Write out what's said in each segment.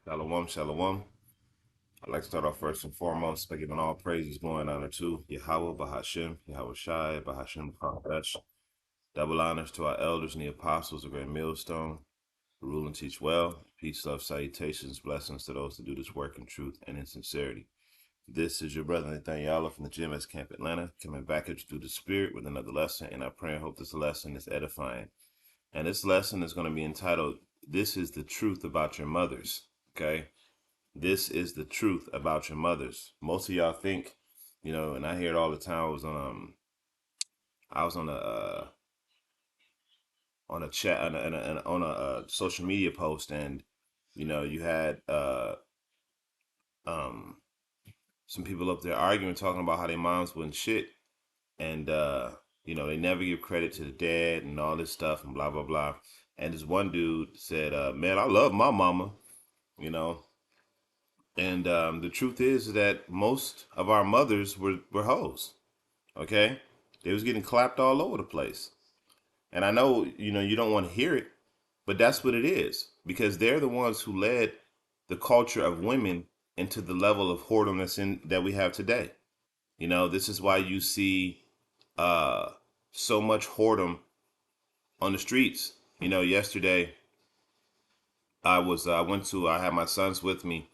Shalom, shalom. I'd like to start off first and foremost by giving all praises, glory, and honor to Yahweh, Bahashem, Yahweh Shai, Bahashem, Kodesh. Double honors to our elders and the apostles, a great millstone, who rule and teach well. Peace, love, salutations, blessings to those that do this work in truth and in sincerity. This is your brother Nathaniel from the GMS Camp Atlanta, coming back at you through the Spirit with another lesson, and I pray and hope this lesson is edifying. And this lesson is going to be entitled, This is the Truth About Your Mothers, okay? This is the truth about your mothers. Most of y'all think, and I hear it all the time. I was on a chat on a social media post, and you had um some people up there arguing, talking about how their moms wasn't shit, and they never give credit to the dad and all this stuff and blah blah blah. And this one dude said, "Man, I love my mama," you know. And the truth is that most of our mothers were hoes. Okay, they was getting clapped all over the place. And I know, you don't want to hear it, but that's what it is, because they're the ones who led the culture of women into the level of whoredom that we have today. This is why you see uh so much whoredom on the streets. Yesterday I had my sons with me,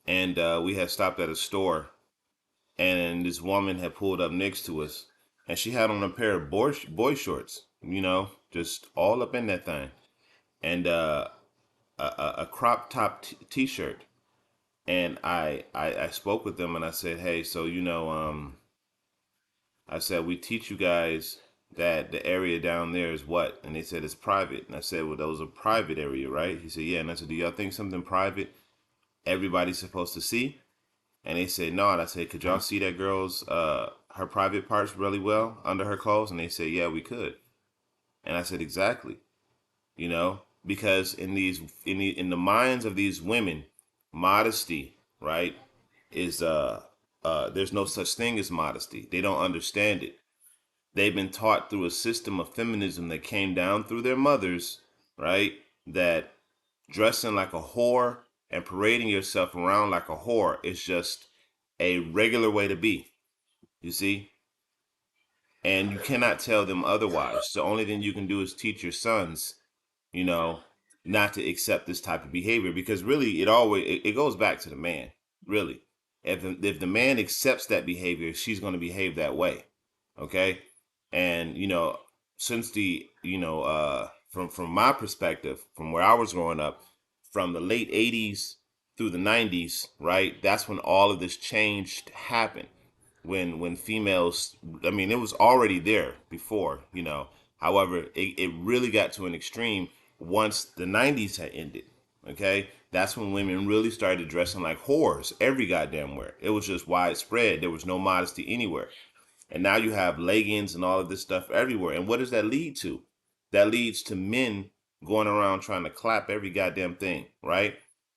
and we had stopped at a store, and this woman had pulled up next to us, and she had on a pair of boy shorts, just all up in that thing, and a crop top t-shirt. And I spoke with them, and I said, hey, so I said, we teach you guys that the area down there is what? And they said it's private. And I said, well, those are private area, right? He said, yeah. And I said, do y'all think something private everybody's supposed to see? And they said no. And I said, could y'all see that girl's her private parts really well under her clothes? And they said, yeah, we could. And I said, exactly. Because in the minds of these women, modesty, right, is there's no such thing as modesty. They don't understand it. They've been taught through a system of feminism that came down through their mothers, right? That dressing like a whore and parading yourself around like a whore is just a regular way to be, you see? And you cannot tell them otherwise. The only thing you can do is teach your sons, you know, not to accept this type of behavior, because really it goes back to the man, really. If the man accepts that behavior, she's going to behave that way. Okay? And since from my perspective, from where I was growing up, from the late 80s through the 90s, right? That's when all of this change happened. When females, I mean, it was already there before, however, it really got to an extreme once the 90s had ended. Okay, that's when women really started dressing like whores every goddamn where. It was just widespread. There was no modesty anywhere. And now you have leggings and all of this stuff everywhere. And what does that lead to? That leads to men going around trying to clap every goddamn thing, right?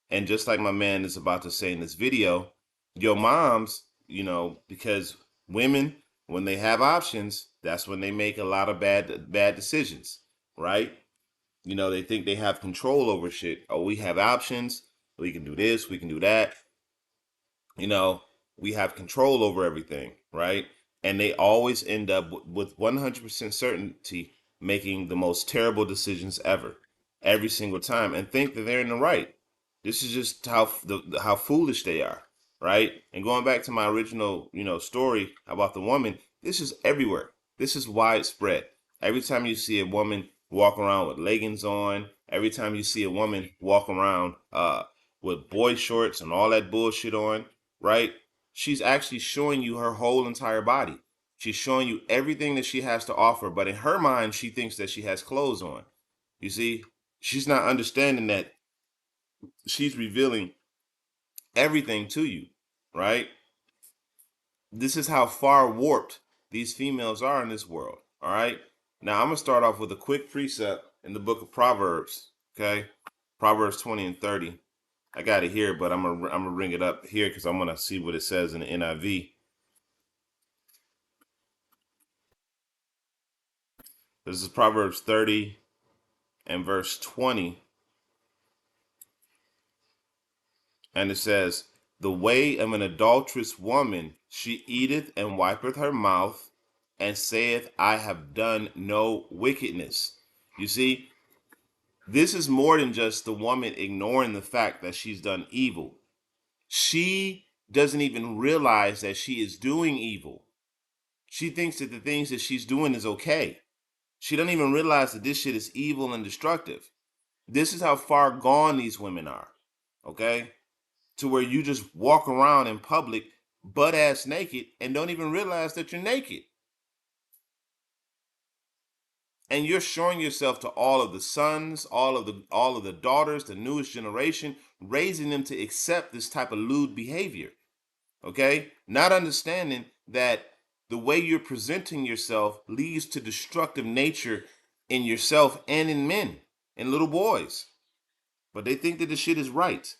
And just like my man is about to say in this video, your moms, because women, when they have options, that's when they make a lot of bad decisions, right? They think they have control over shit. Oh, we have options. We can do this, we can do that. you know, we have control over everything, right? And they always end up with 100% certainty making the most terrible decisions ever, every single time, and think that they're in the right. This is just how foolish they are, right? And going back to my original, story about the woman, this is everywhere. This is widespread. Every time you see a woman walk around with leggings on, every time you see a woman walk around with boy shorts and all that bullshit on, right? She's actually showing you her whole entire body. She's showing you everything that she has to offer, but in her mind, she thinks that she has clothes on. You see, she's not understanding that she's revealing everything to you, right? This is how far warped these females are in this world, all right? Now, I'm going to start off with a quick precept in the book of Proverbs, okay? Proverbs 20 and 30. I got it here, but I'm gonna bring it up here because I'm gonna see what it says in the NIV. This is Proverbs 30 and verse 20. And it says, the way of an adulterous woman, she eateth and wipeth her mouth, and saith, I have done no wickedness. You see, this is more than just the woman ignoring the fact that she's done evil. She doesn't even realize that she is doing evil. She thinks that the things that she's doing is okay. She doesn't even realize that this shit is evil and destructive. This is how far gone these women are. Okay? To where you just walk around in public butt ass naked and don't even realize that you're naked. And you're showing yourself to all of the sons, all of the daughters, the newest generation, raising them to accept this type of lewd behavior. Okay? Not understanding that the way you're presenting yourself leads to destructive nature in yourself and in men and little boys. But they think that the shit is right.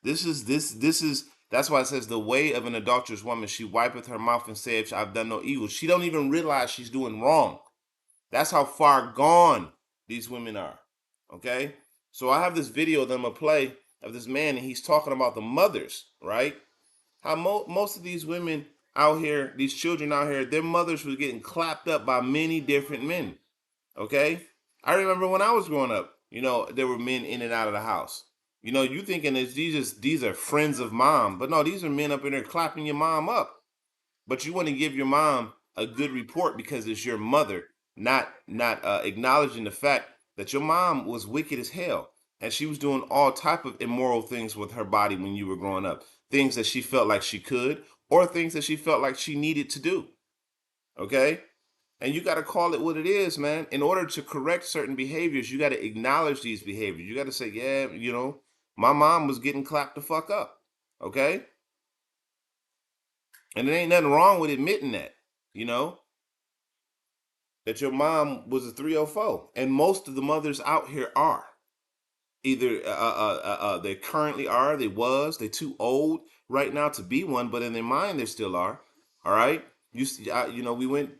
This is that's why it says the way of an adulterous woman, she wipeth her mouth and saith, I've done no evil. She don't even realize she's doing wrong. That's how far gone these women are. Okay? So I have this video that I'm gonna play of this man, and he's talking about the mothers, right? How most of these women out here, these children out here, their mothers were getting clapped up by many different men. Okay? I remember when I was growing up, there were men in and out of the house. You thinking that these are friends of mom, but no, these are men up in there clapping your mom up. But you want to give your mom a good report because it's your mother, not acknowledging the fact that your mom was wicked as hell, and she was doing all type of immoral things with her body when you were growing up. Things that she felt like she could, or things that she felt like she needed to do. Okay? And you got to call it what it is, man. In order to correct certain behaviors, you got to acknowledge these behaviors. You got to say, yeah, my mom was getting clapped the fuck up. Okay? And there ain't nothing wrong with admitting that, you know, that your mom was a 304. And most of the mothers out here are. Either they currently are, they too old right now to be one, but in their mind they still are. All right? We went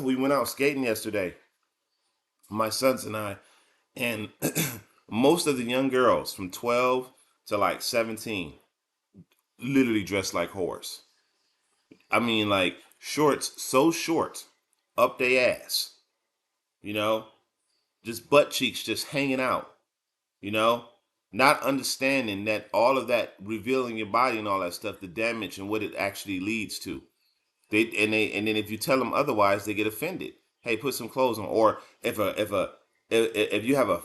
we went out skating yesterday, my sons and I, and most of the young girls from 12 to like 17 literally dressed like whores. I mean, like shorts so short up their ass, you know, just butt cheeks just hanging out, you know, not understanding that all of that revealing your body and all that stuff, the damage and what it actually leads to. And then if you tell them otherwise, they get offended. Hey, put some clothes on. Or if you have a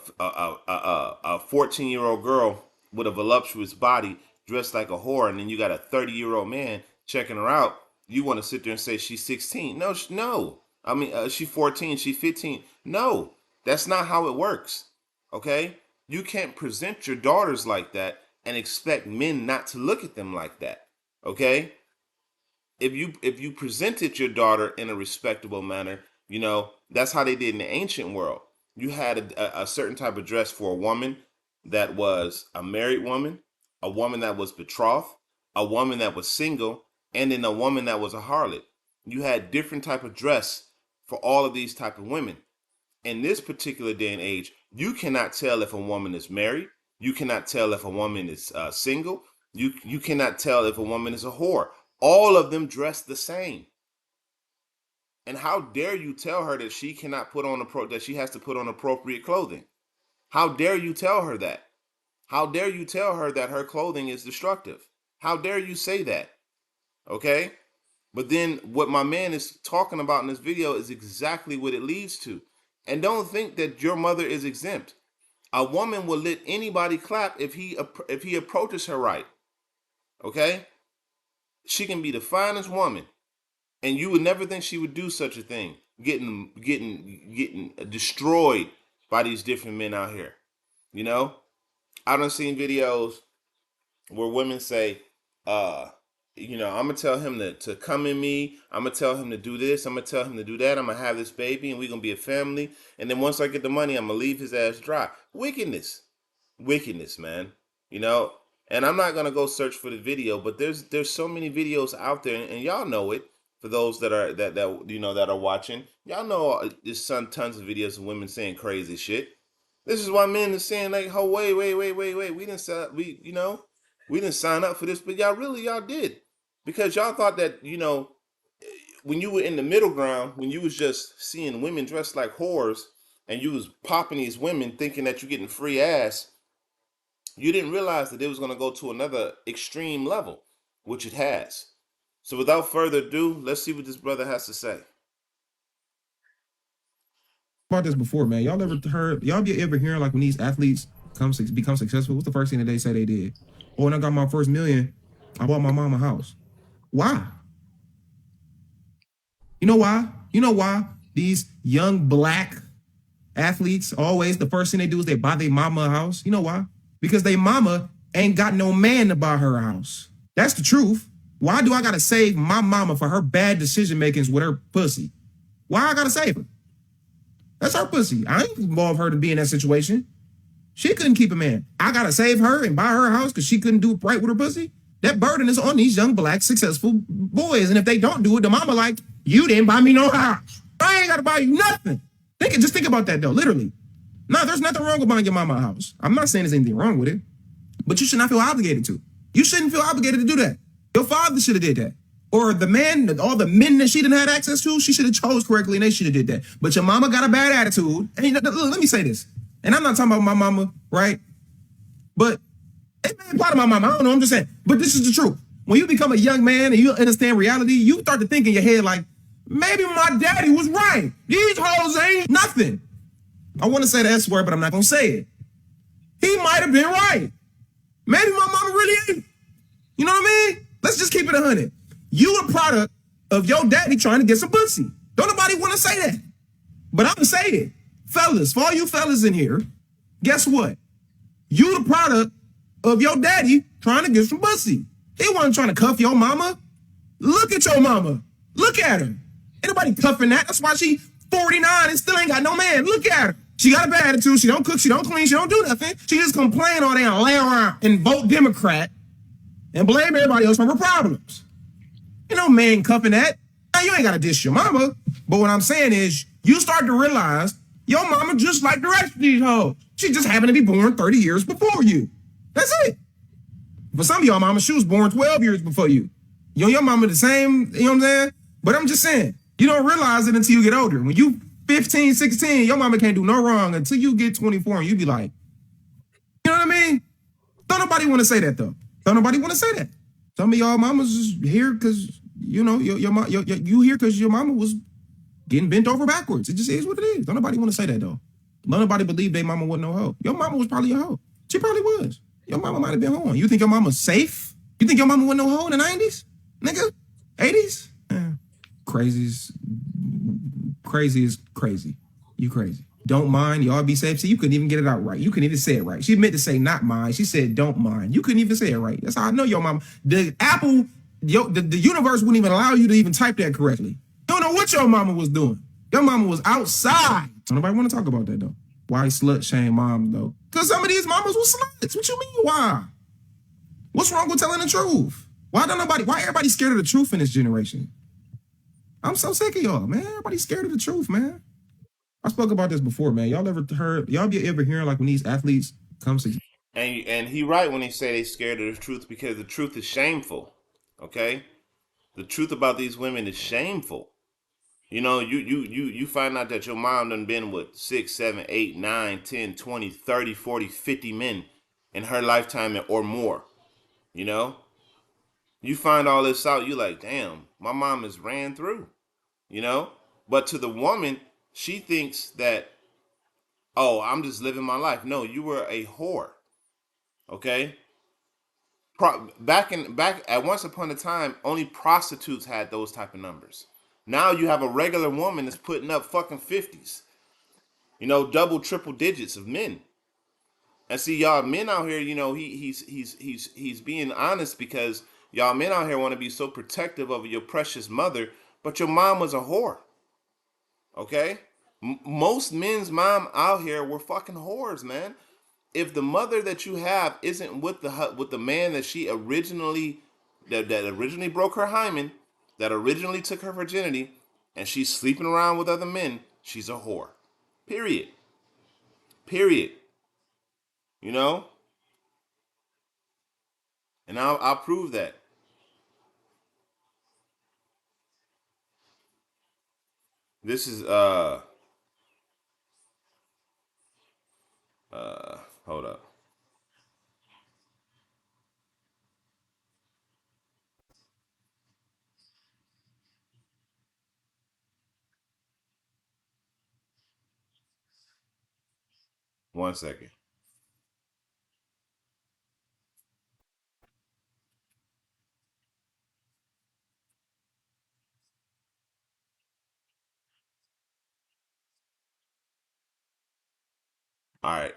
14-year-old girl with a voluptuous body dressed like a whore, and then you got a 30-year-old man checking her out, you want to sit there and say she's 16. No, no. I mean, she's 14, she's 15. No, that's not how it works. Okay, you can't present your daughters like that and expect men not to look at them like that. Okay, if you presented your daughter in a respectable manner, that's how they did in the ancient world. You had a certain type of dress for a woman that was a married woman, a woman that was betrothed, a woman that was single, and then a woman that was a harlot. You had different type of dress for all of these type of women. In this particular day and age, you cannot tell if a woman is married. You cannot tell if a woman is single. You cannot tell if a woman is a whore. All of them dress the same. And how dare you tell her that she cannot put on that she has to put on appropriate clothing? How dare you tell her that? How dare you tell her that her clothing is destructive? How dare you say that? Okay? But then what my man is talking about in this video is exactly what it leads to. And don't think that your mother is exempt. A woman will let anybody clap if he approaches her right. Okay? She can be the finest woman, and you would never think she would do such a thing, getting destroyed by these different men out here. I done seen videos where women say, I'm gonna tell him to come in me, I'm gonna tell him to do this, I'm gonna tell him to do that, I'm gonna have this baby and we're gonna be a family, and then once I get the money, I'm gonna leave his ass dry. Wickedness, man. you know and I'm not gonna go search for the video, but there's so many videos out there, and y'all know it. For those that are watching, y'all know there's tons of videos of women saying crazy shit. This is why men are saying like, oh, wait, we didn't sell, we We didn't sign up for this, but y'all did. Because y'all thought that, when you were in the middle ground, when you was just seeing women dressed like whores and you was popping these women thinking that you're getting free ass, you didn't realize that it was gonna go to another extreme level, which it has. So without further ado, let's see what this brother has to say. About this before, man. Y'all ever heard? Y'all be ever hearing like when these athletes become successful? What's the first thing that they say they did? Oh, when I got my first million, I bought my mom a house. Why? You know why? You know why these young black athletes always the first thing they do is they buy their mama a house? You know why? Because they mama ain't got no man to buy her a house. That's the truth. Why do I gotta save my mama for her bad decision makings with her pussy? Why I gotta save her? That's her pussy. I ain't involved her to be in that situation. She couldn't keep a man. I gotta save her and buy her a house because she couldn't do it right with her pussy. That burden is on these young black successful boys. And if they don't do it, the mama like, you didn't buy me no house. I ain't gotta buy you nothing. Just think about that though, literally. No, there's nothing wrong with buying your mama a house. I'm not saying there's anything wrong with it, but you should not feel obligated to. You shouldn't feel obligated to do that. Your father should have did that. Or the man, all the men that she didn't have access to, she should have chose correctly and they should have did that. But your mama got a bad attitude. And let me say this. And I'm not talking about my mama, right? But it may apply to my mama. I don't know. I'm just saying. But this is the truth. When you become a young man and you understand reality, you start to think in your head like, maybe my daddy was right. These hoes ain't nothing. I want to say the S word, but I'm not going to say it. He might have been right. Maybe my mama really ain't. You know what I mean? Let's just keep it 100. You a product of your daddy trying to get some pussy. Don't nobody want to say that. But I'm going to say it. Fellas, for all you fellas in here, guess what? You the product of your daddy trying to get some pussy. He wasn't trying to cuff your mama. Look at your mama. Look at her. Ain't nobody cuffing that. That's why she 49 and still ain't got no man. Look at her. She got a bad attitude. She don't cook. She don't clean. She don't do nothing. She just complain all day and lay around and vote Democrat and blame everybody else for her problems. Ain't no man cuffing that. Now, you ain't got to dish your mama. But what I'm saying is you start to realize your mama just like the rest of these hoes. She just happened to be born 30 years before you. That's it. For some of y'all mama, she was born 12 years before you. You and your mama the same, you know what I'm saying? But I'm just saying, you don't realize it until you get older. When you 15, 16, your mama can't do no wrong until you get 24 and you be like, you know what I mean? Don't nobody want to say that though. Don't nobody want to say that. Some of y'all mamas is here because, you know, you here because your mama was getting bent over backwards. It just is what it is. Don't nobody want to say that though. Don't nobody believe their mama wasn't no hoe. Your mama was probably a hoe. She probably was. Your mama might have been hoeing. You think your mama's safe? You think your mama wasn't no hoe in the 90s? Nigga? 80s? Crazy is crazy. You crazy. Don't mind. Y'all be safe. See, you couldn't even get it out right. You couldn't even say it right. She meant to say not mind. She said don't mind. You couldn't even say it right. That's how I know your mama. The Apple, the universe wouldn't even allow you to even type that correctly. You don't know what your mama was doing. Your mama was outside. So nobody want to talk about that though. Why slut shame mom though? Because some of these mamas were sluts. What you mean why? What's wrong with telling the truth? Why everybody scared of the truth in this generation? I'm so sick of y'all, man. Everybody's scared of the truth, man. I spoke about this before, man. Y'all be ever hearing like when these athletes come to And he right when he say they scared of the truth because the truth is shameful. Okay? The truth about these women is shameful. You know, you find out that your mom done been with 6, 7, 8, 9, 10, 20, 30, 40, 50 men in her lifetime or more. You know? You find all this out, you like, damn, my mom has ran through. You know? But to the woman, she thinks that, oh, I'm just living my life. No, you were a whore. Okay? Back at once upon a time, only prostitutes had those type of numbers. Now you have a regular woman that's putting up fucking 50s. You know, double, triple digits of men. And see, y'all men out here, you know, he's being honest because y'all men out here want to be so protective of your precious mother, but your mom was a whore. Okay? Most men's mom out here were fucking whores, man. If the mother that you have isn't with the man that she originally that originally broke her hymen, that originally took her virginity, and she's sleeping around with other men, she's a whore. Period. Period. You know? and I'll prove that. This is hold up. One second. All right.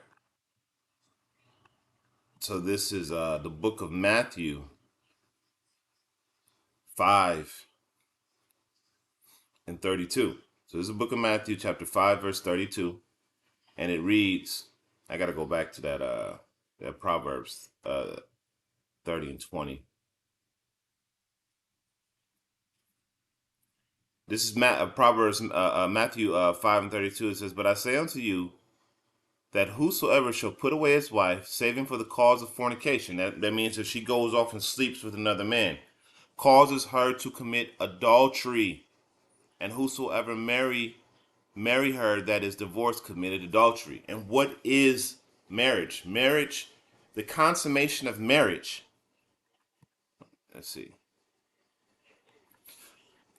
So this is the book of Matthew 5:32. So this is the book of Matthew, chapter 5, verse 32, and it reads. I gotta go back to that Proverbs 30 and 20. This is Proverbs Matthew 5:32. It says, "But I say unto you that whosoever shall put away his wife, saving for the cause of fornication," that means if she goes off and sleeps with another man, causes her to commit adultery, and whosoever marry her that is divorced committed adultery. And what is marriage? Marriage, the consummation of marriage. Let's see,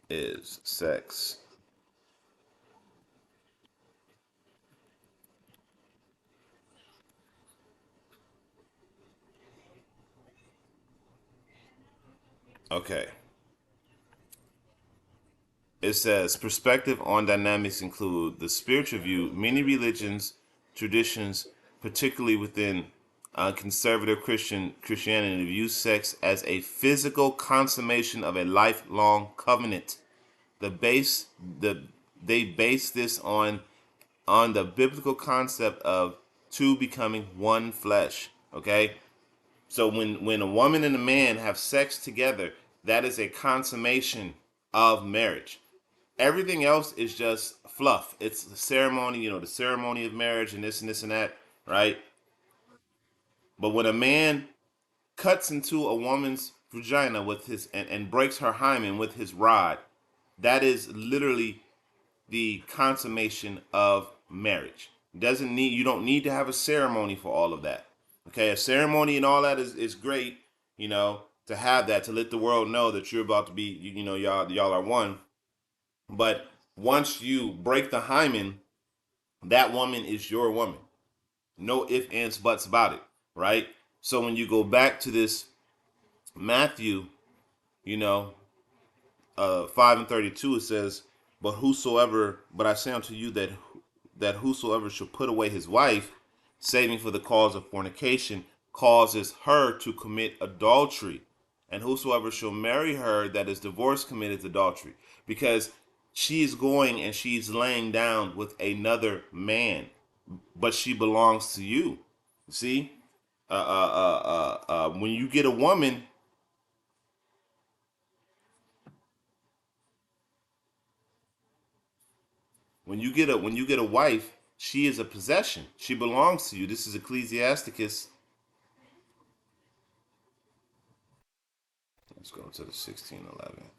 is sex. Okay. It says perspective on dynamics include the spiritual view. Many religions, traditions, particularly within conservative Christianity, view sex as a physical consummation of a lifelong covenant. The base the They base this on the biblical concept of two becoming one flesh. Okay, so when a woman and a man have sex together, that is a consummation of marriage. Everything else is just fluff. It's the ceremony, the ceremony of marriage and this and that, right? But when a man cuts into a woman's vagina with and breaks her hymen with his rod, that is literally the consummation of marriage. Doesn't need You don't need to have a ceremony for all of that. Okay, a ceremony and all that is great, to have that to let the world know that you're about to be, y'all are one. But once you break the hymen, that woman is your woman. No ifs, ands, buts about it, right? So when you go back to this Matthew, you know, 5:32, it says, but I say unto you that whosoever shall put away his wife, saving for the cause of fornication, causes her to commit adultery. And whosoever shall marry her that is divorced committeth adultery. Because she is going and she's laying down with another man, but she belongs to you. See, when you get a woman, when you get a wife, she is a possession. She belongs to you. This is Ecclesiasticus. Let's go to the 16:11.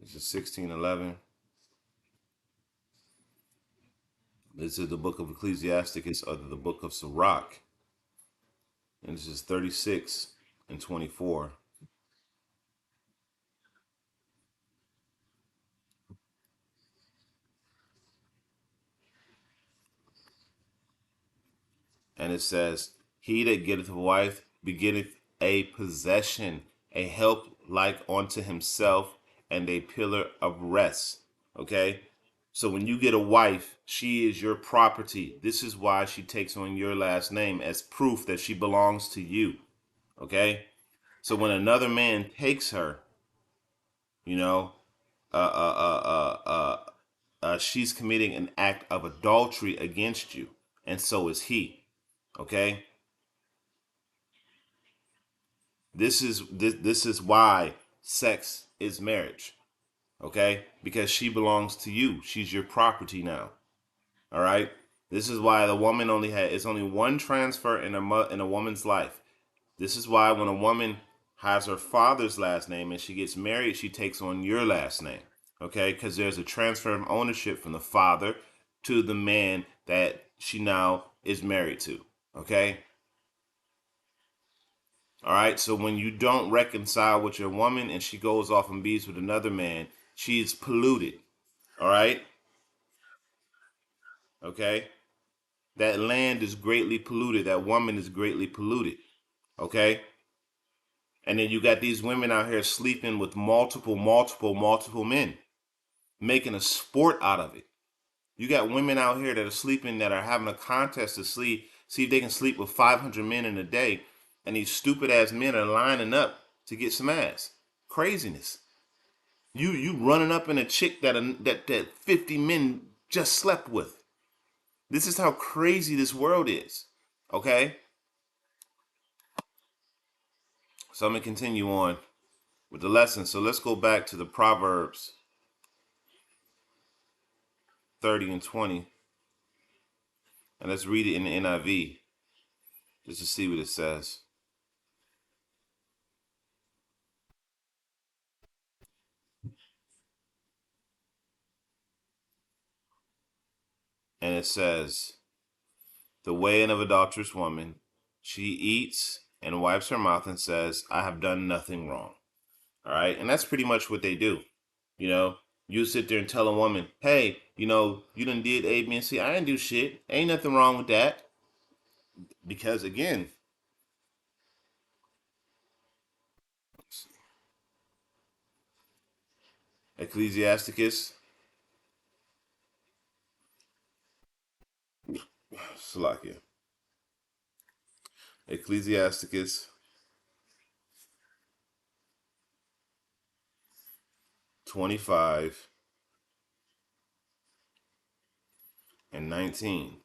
This is 16:11. This is the book of Ecclesiasticus, or the book of Sirach, and this is 36 and 24. And it says, "He that getteth a wife begetteth a possession, a help like unto himself, and a pillar of rest." Okay? So when you get a wife, she is your property. This is why she takes on your last name as proof that she belongs to you. Okay? So when another man takes her, you know, uh, uh, she's committing an act of adultery against you, and so is he. Okay? This is why sex is marriage. Okay, because she belongs to you. She's your property now. All right. This is why the woman it's only one transfer in a woman's life. This is why when a woman has her father's last name and she gets married, she takes on your last name. Okay? Because there's a transfer of ownership from the father to the man that she now is married to. Okay? All right. So when you don't reconcile with your woman and she goes off and bees with another man, she's polluted. All right. Okay. That land is greatly polluted. That woman is greatly polluted. Okay. And then you got these women out here sleeping with multiple men, making a sport out of it. You got women out here that are sleeping, that are having a contest to see if they can sleep with 500 men in a day. And these stupid ass men are lining up to get some ass. Craziness. You running up in a chick that 50 men just slept with. This is how crazy this world is. Okay? So I'm gonna continue on with the lesson. So let's go back to the Proverbs 30 and 20. And let's read it in the NIV just to see what it says. And it says, the way of an adulterous woman, she eats and wipes her mouth and says, I have done nothing wrong. All right. And that's pretty much what they do. You know, you sit there and tell a woman, hey, you done did A, B, and C. I didn't do shit. Ain't nothing wrong with that. Because again, Ecclesiasticus, Salakia, Ecclesiasticus 25 and 19.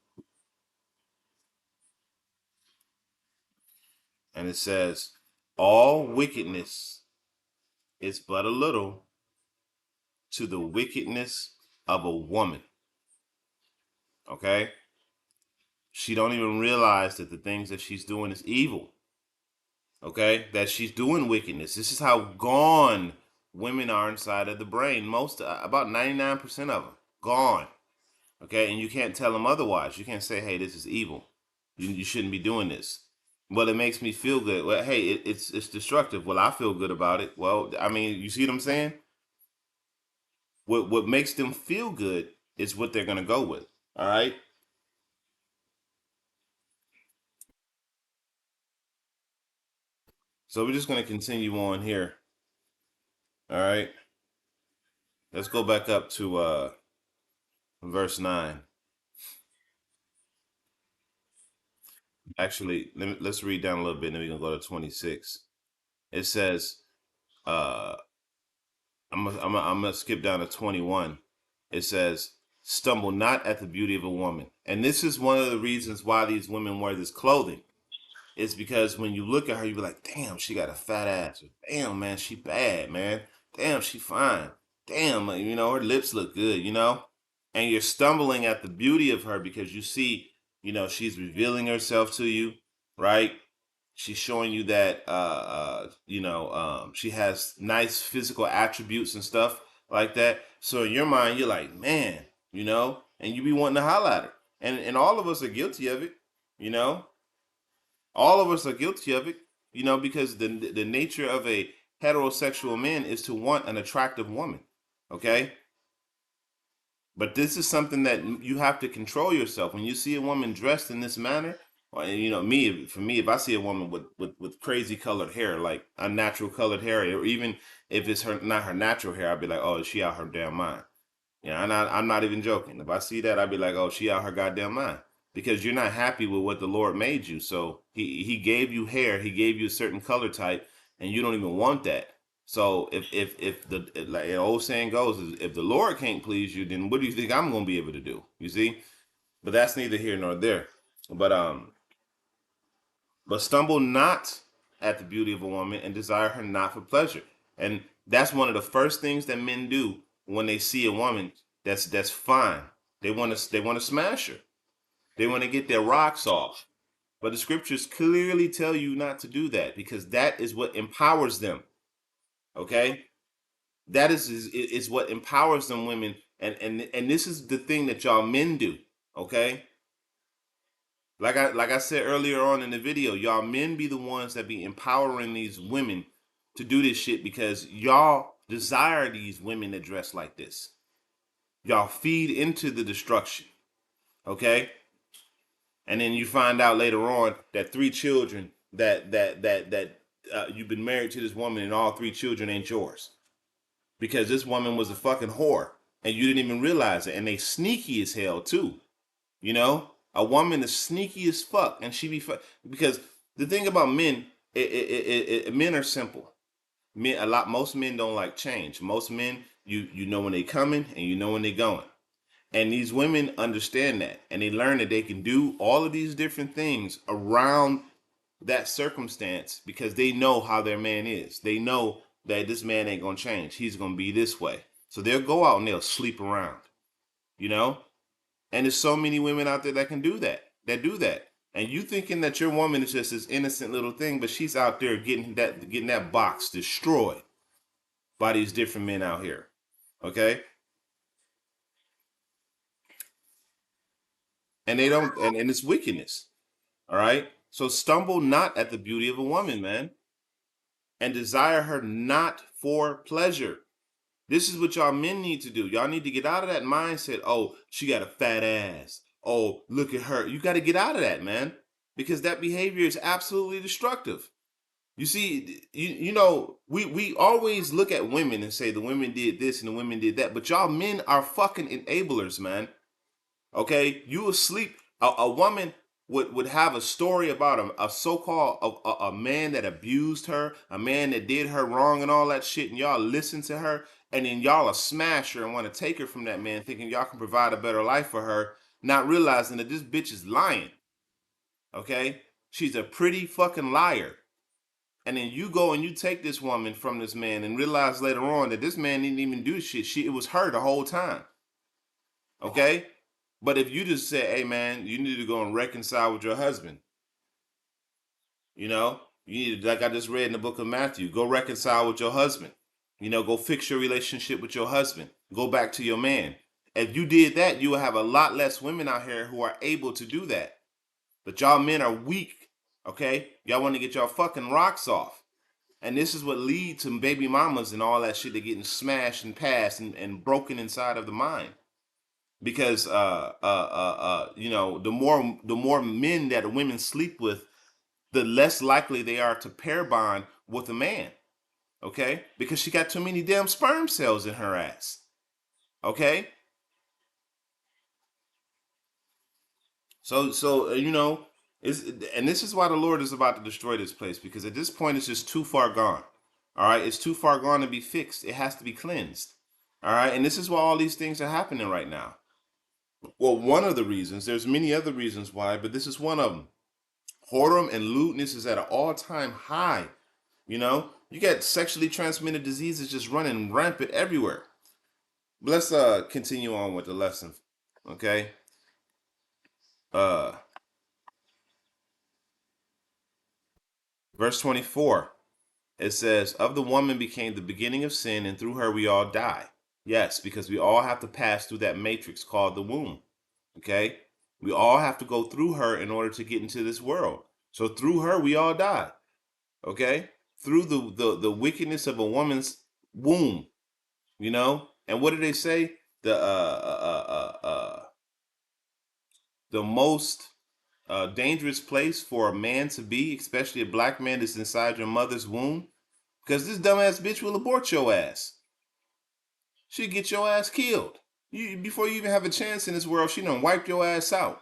And it says, all wickedness is but a little to the wickedness of a woman. Okay? She don't even realize that the things that she's doing is evil. Okay? That she's doing wickedness. This is how gone women are inside of the brain. About 99% of them, gone. Okay? And you can't tell them otherwise. You can't say, hey, this is evil. You shouldn't be doing this. Well, it makes me feel good. Well, hey, it's destructive. Well, I feel good about it. Well, I mean, you see what I'm saying? What makes them feel good is what they're gonna go with. All right. So we're just gonna continue on here. All right. Let's go back up to verse 9. Actually, let's read down a little bit, and then we're gonna go to 26. It says, uh, I'm gonna skip down to 21. It says, "Stumble not at the beauty of a woman," and this is one of the reasons why these women wear this clothing. Is because when you look at her, you be like, "Damn, she got a fat ass." Or, damn, man, she bad, man. Damn, she fine. Damn, like, her lips look good. And you're stumbling at the beauty of her because you see, she's revealing herself to you, right? She's showing you that she has nice physical attributes and stuff like that. So in your mind, you're like, man, and you be wanting to holler at her. And all of us are guilty of it, you know. All of us are guilty of it, because the nature of a heterosexual man is to want an attractive woman. Okay? But this is something that you have to control yourself. When you see a woman dressed in this manner, or, for me, if I see a woman with crazy colored hair, like unnatural colored hair, or even if it's not her natural hair, I'd be like, oh, is she out her damn mind? Yeah, I'm not even joking. If I see that, I'd be like, oh, she out her goddamn mind. Because you're not happy with what the Lord made you. So he gave you hair, he gave you a certain color type, and you don't even want that. So if the like the old saying goes, is if the Lord can't please you, then what do you think I'm gonna be able to do? You see? But that's neither here nor there. But stumble not at the beauty of a woman and desire her not for pleasure. And that's one of the first things that men do when they see a woman that's fine. They want to smash her. They want to get their rocks off. But the scriptures clearly tell you not to do that, because that is what empowers them. Okay? That is what empowers them, women. And this is the thing that y'all men do. Okay? Like I said earlier on in the video, y'all men be the ones that be empowering these women to do this shit, because y'all desire these women to dress like this. Y'all feed into the destruction. Okay? And then you find out later on that 3 children that you've been married to this woman, and all 3 children ain't yours, because this woman was a fucking whore and you didn't even realize it. And they sneaky as hell too. You know, a woman is sneaky as fuck, and she be because the thing about men, men are simple. Most men don't like change. Most men, you know when they coming and you know when they going. And these women understand that, and they learn that they can do all of these different things around that circumstance, because they know how their man is. They know that this man ain't gonna change. He's gonna be this way. So they'll go out and they'll sleep around, you know? And there's so many women out there that can do that, And you thinking that your woman is just this innocent little thing, but she's out there getting that box destroyed by these different men out here. Okay? And they don't, and it's wickedness. All right? So stumble not at the beauty of a woman, man, and desire her not for pleasure. This is what y'all men need to do. Y'all need to get out of that mindset. Oh, she got a fat ass. Oh, look at her. You got to get out of that, man, because that behavior is absolutely destructive. You see, you know, we always look at women and say the women did this and the women did that, but y'all men are fucking enablers, man. Okay, you asleep. A woman would have a story about a so-called a man that abused her, a man that did her wrong and all that shit, and y'all listen to her, and then y'all will smash her and want to take her from that man, thinking y'all can provide a better life for her, not realizing that this bitch is lying. Okay, she's a pretty fucking liar. And then you go and you take this woman from this man and realize later on that this man didn't even do shit. It was her the whole time. Okay? But if you just say, hey man, you need to go and reconcile with your husband. You know, you need to, like I just read in the book of Matthew, go reconcile with your husband. You know, go fix your relationship with your husband. Go back to your man. If you did that, you will have a lot less women out here who are able to do that. But y'all men are weak. Okay? Y'all want to get y'all fucking rocks off. And this is what leads to baby mamas and all that shit. They're getting smashed and passed and broken inside of the mind. Because you know, the more men that women sleep with, the less likely they are to pair bond with a man. Okay? Because she got too many damn sperm cells in her ass. Okay? So you know, and this is why the Lord is about to destroy this place, because at this point it's just too far gone. All right, it's too far gone to be fixed. It has to be cleansed. All right, and this is why all these things are happening right now. Well, one of the reasons, there's many other reasons why, but this is one of them. Whoredom and lewdness is at an all-time high. You know, you got sexually transmitted diseases just running rampant everywhere. But let's continue on with the lesson. Okay. Uh Verse 24. It says, of the woman became the beginning of sin, and through her we all die. Yes, because we all have to pass through that matrix called the womb. Okay? We all have to go through her in order to get into this world. So through her we all die. Okay? Through the wickedness of a woman's womb. You know? And what do they say? The most dangerous place for a man to be, especially a black man, is inside your mother's womb. Because this dumbass bitch will abort your ass. She'll get your ass killed. Before you even have a chance in this world, she done wiped your ass out.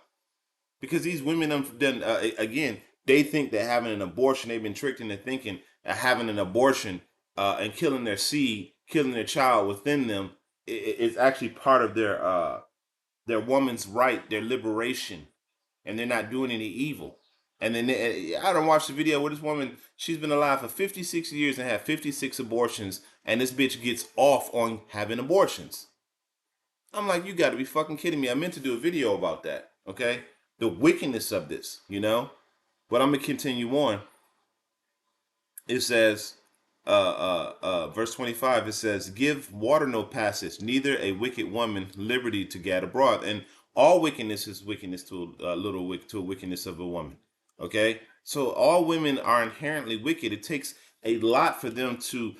Because these women done again, they think that having an abortion, they've been tricked into thinking that having an abortion and killing their seed, killing their child within them, is actually part of their woman's right, their liberation, and they're not doing any evil. And then I don't watch the video where this woman, she's been alive for 56 years and had 56 abortions, and this bitch gets off on having abortions. I'm like, you got to be fucking kidding me. I meant to do a video about that, okay? the wickedness of this, you know. But I'm gonna continue on. It says, verse 25. It says, "Give water no passage, neither a wicked woman liberty to gad abroad." And all wickedness is wickedness to a little to a wickedness of a woman. Okay, so all women are inherently wicked. It takes a lot for them to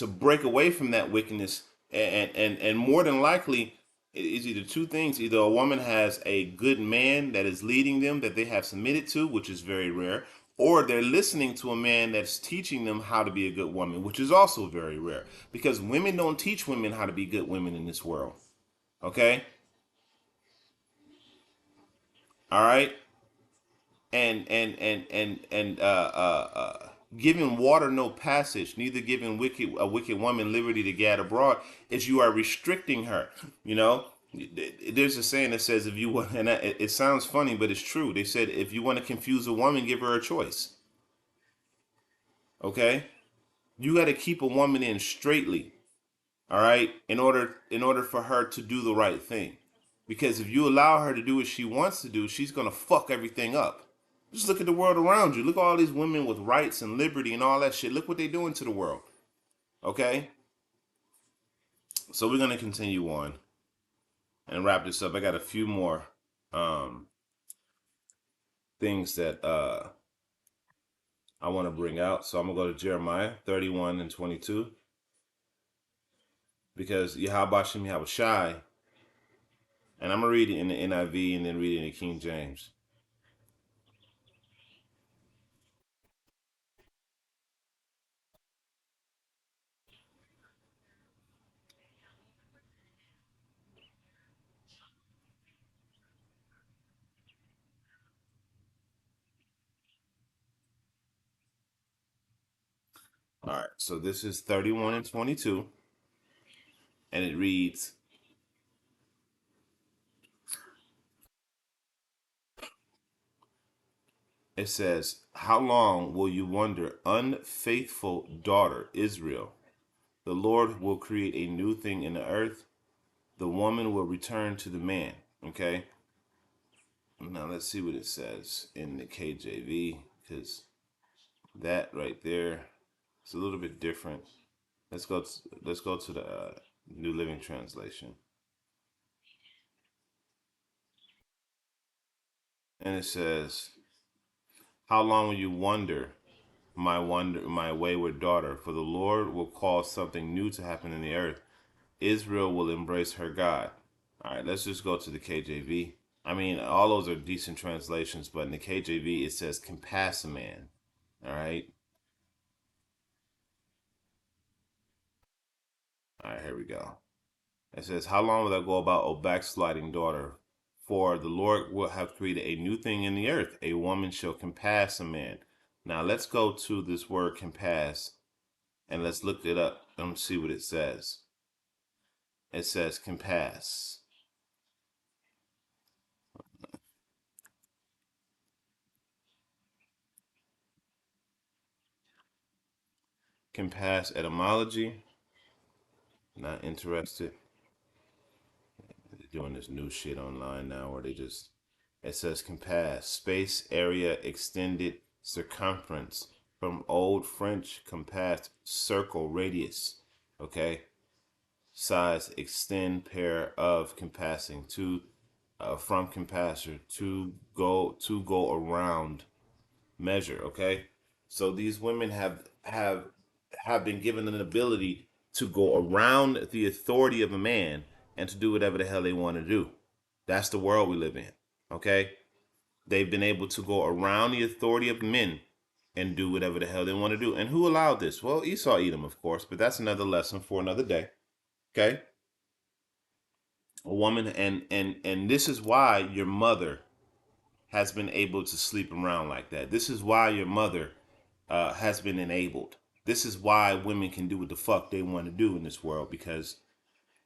break away from that wickedness, and more than likely it's either two things: either a woman has a good man that is leading them that they have submitted to, which is very rare, or they're listening to a man that's teaching them how to be a good woman, which is also very rare, because women don't teach women how to be good women in this world. Okay, all right, and giving water no passage, neither giving a wicked woman liberty to gad abroad, is you are restricting her. You know, there's a saying that says, if you want, and it sounds funny, but it's true. They said, if you want to confuse a woman, give her a choice. Okay, you got to keep a woman in straightly. All right, in order for her to do the right thing, because if you allow her to do what she wants to do, she's gonna fuck everything up. Just look at the world around you. Look at all these women with rights and liberty and all that shit. Look what they're doing to the world. Okay, so we're gonna continue on and wrap this up. I got a few more um things that I want to bring out. So I'm gonna go to Jeremiah 31 and 22, because Yahweh Shem Yahweh Shai, and I'm gonna read it in the NIV and then read it in the King James. All right, so this is 31 and 22, and it reads, it says, "How long will you wonder, unfaithful daughter Israel? The Lord will create a new thing in the earth. The woman will return to the man." Okay, now let's see what it says in the KJV, because that right there is a little bit different. Let's go to the New Living Translation, and it says, "How long will you wonder, my wayward daughter? For the Lord will cause something new to happen in the earth. Israel will embrace her God." All right, let's just go to the KJV. I mean, all those are decent translations, but in the KJV it says "compass a man." All right, all right, here we go. It says, "How long will I go about, O backsliding daughter? For the Lord will have created a new thing in the earth. A woman shall compass a man." Now let's go to this word "compass" and let's look it up and see what it says. It says "compass." Compass etymology. Not interested. They're doing this new shit online now where they just, it says "compass," space, area, extended circumference. From Old French "compass," circle, radius. Okay, size, extend, pair of, compassing, to, from compasser, to go around, measure. Okay, so these women have been given an ability to go around the authority of a man and to do whatever the hell they want to do. That's the world we live in. Okay, they've been able to go around the authority of men and do whatever the hell they want to do. And who allowed this? Well, Esau Edom, of course, but that's another lesson for another day. Okay, a woman, and this is why your mother has been able to sleep around like that. This is why your mother has been enabled. This is why women can do what the fuck they want to do in this world, because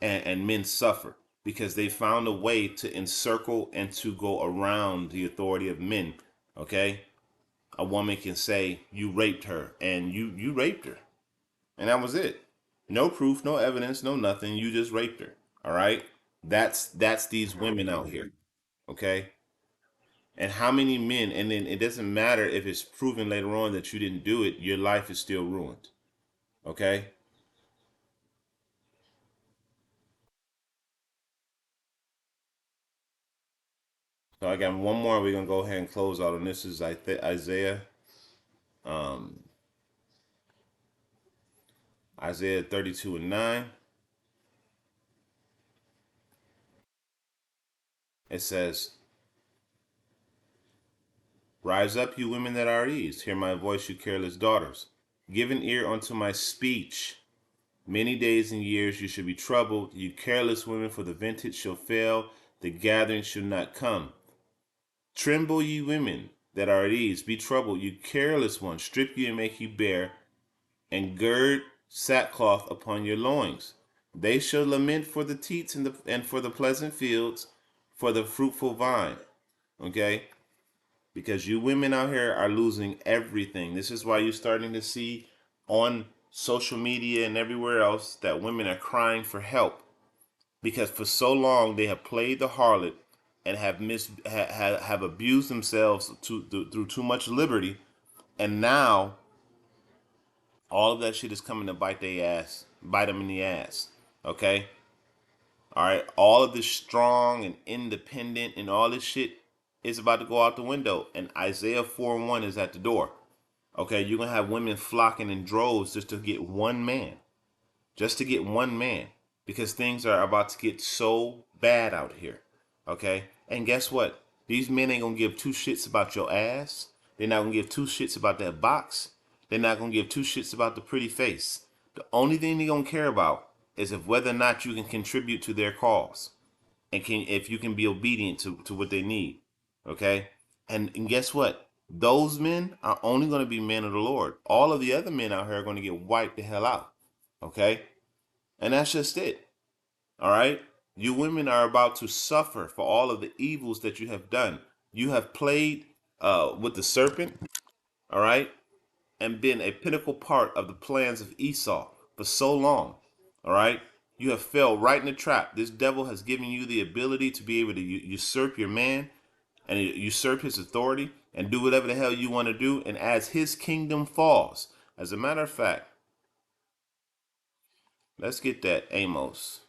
and men suffer because they found a way to encircle and to go around the authority of men. Okay, a woman can say you raped her, and you raped her, and that was it. No proof, no evidence, no nothing. You just raped her. All right. That's these women out here. Okay? And how many men, and then it doesn't matter if it's proven later on that you didn't do it, your life is still ruined. Okay? So I got one more. We're gonna go ahead and close out, and this is Isaiah, um, Isaiah 32:9. It says, "Rise up, you women that are at ease. Hear my voice, you careless daughters. Give an ear unto my speech. Many days and years you shall be troubled, you careless women, for the vintage shall fail, the gathering shall not come. Tremble, ye women that are at ease. Be troubled, you careless ones. Strip you and make you bare, and gird sackcloth upon your loins. They shall lament for the teats and for the pleasant fields, for the fruitful vine." Okay? Because you women out here are losing everything. This is why you're starting to see on social media and everywhere else that women are crying for help, because for so long they have played the harlot and have abused themselves through too much liberty, and now all of that shit is coming to bite them in the ass. Okay, all right, all of this strong and independent and all this shit is about to go out the window, and Isaiah 4:1 is at the door. Okay, you're gonna have women flocking in droves just to get one man, just to get one man, because things are about to get so bad out here. Okay, and guess what? These men ain't gonna give two shits about your ass. They're not gonna give two shits about that box. They're not gonna give two shits about the pretty face. The only thing they're gonna care about is if whether or not you can contribute to their cause, and can if you can be obedient to what they need. Okay, and guess what? Those men are only going to be men of the Lord. All of the other men out here are going to get wiped the hell out. Okay, and that's just it. All right, you women are about to suffer for all of the evils that you have done. You have played with the serpent. All right, and been a pinnacle part of the plans of Esau for so long. All right, you have fell right in the trap. This devil has given you the ability to be able to usurp your man and usurp his authority and do whatever the hell you want to do. And as his kingdom falls, as a matter of fact, let's get that Amos.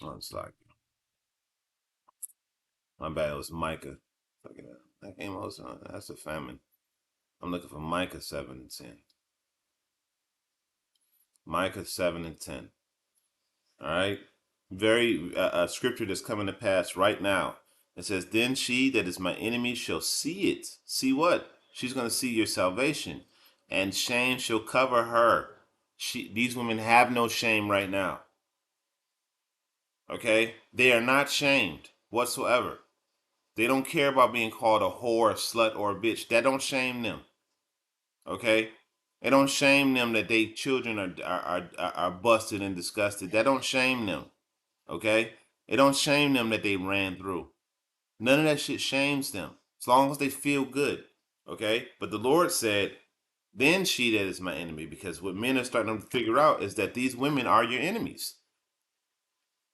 Oh, it's like, my bad, it was Micah. Fucking like Amos, that's a famine. I'm looking for Micah 7 and 10. Micah 7 and 10. All right. Very scripture that's coming to pass right now. It says, "Then she that is my enemy shall see it." See what? She's going to see your salvation, and shame shall cover her. These women have no shame right now. Okay? They are not shamed whatsoever. They don't care about being called a whore, a slut, or a bitch. That don't shame them. Okay? It don't shame them that they children are busted and disgusted. That don't shame them. Okay? It don't shame them that they ran through. None of that shit shames them. As long as they feel good. Okay? But the Lord said, "Then she that is my enemy," because what men are starting to figure out is that these women are your enemies.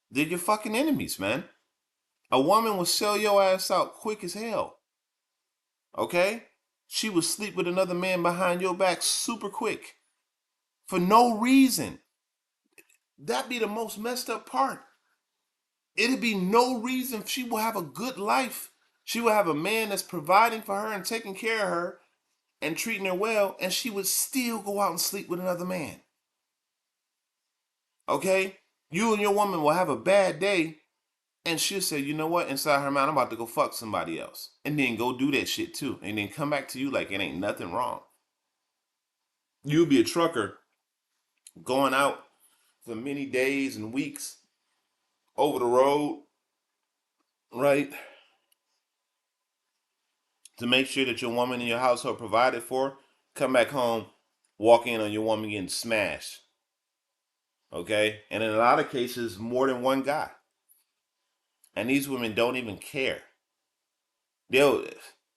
They're your fucking enemies, man. A woman will sell your ass out quick as hell. Okay? She will sleep with another man behind your back super quick. For no reason. That'd be the most messed up part. It'd be no reason. She will have a good life. She will have a man that's providing for her and taking care of her and treating her well, and she would still go out and sleep with another man. Okay? You and your woman will have a bad day, and she'll say, "You know what?" Inside her mind, "I'm about to go fuck somebody else." And then go do that shit too. And then come back to you like it ain't nothing wrong. You'll be a trucker going out for many days and weeks over the road, right? To make sure that your woman in your household provided for, come back home, walk in on your woman getting smashed. Okay? And in a lot of cases, more than one guy. And these women don't even care. They'll,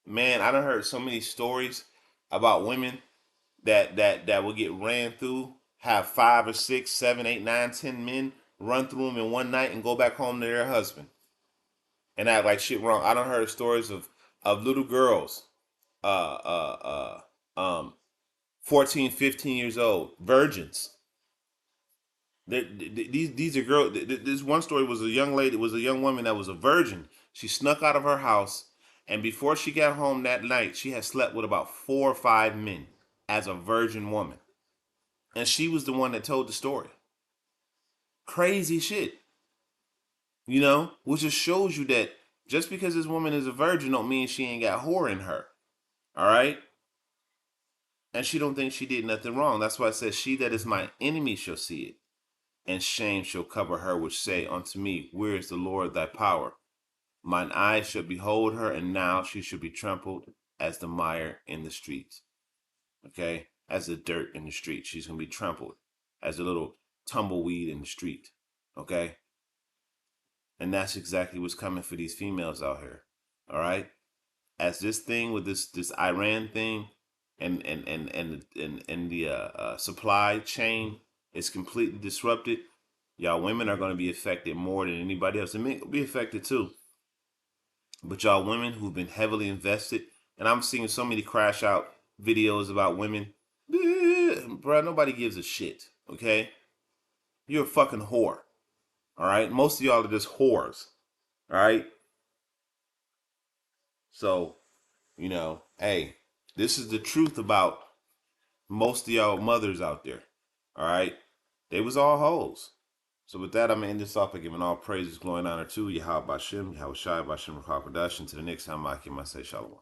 man, I done heard so many stories about women that will get ran through, have 5 or 6, 7, 8, 9, 10 men run through them in one night and go back home to their husband and act like shit wrong. I done heard stories of little girls, uh, 14, 15 years old, virgins. These are girls. This one story was a young lady, was a young woman that was a virgin. She snuck out of her house, and before she got home that night, she had slept with about 4 or 5 men as a virgin woman, and she was the one that told the story. Crazy shit, which just shows you that just because this woman is a virgin don't mean she ain't got whore in her. All right, and she don't think she did nothing wrong. That's why it says, "She that is my enemy shall see it, and shame shall cover her which say unto me, where is the Lord thy power? Mine eyes shall behold her, and now she shall be trampled as the mire in the streets." Okay? As the dirt in the street. She's going to be trampled as a little tumbleweed in the street. Okay? And that's exactly what's coming for these females out here. All right? As this thing with this Iran thing and the supply chain is completely disrupted, y'all women are going to be affected more than anybody else. And men will be affected too. But y'all women who've been heavily invested, and I'm seeing so many crash out videos about women. Bro, nobody gives a shit. Okay? You're a fucking whore. All right? Most of y'all are just whores. All right? So, hey, this is the truth about most of y'all mothers out there. All right? They was all hoes. So with that, I'm going to end this off by giving all praises, glory, and honor to Yahweh Bashem, Yahweh Shai, Bashem, Rakah, Kodash. Until the next time, I say shalom.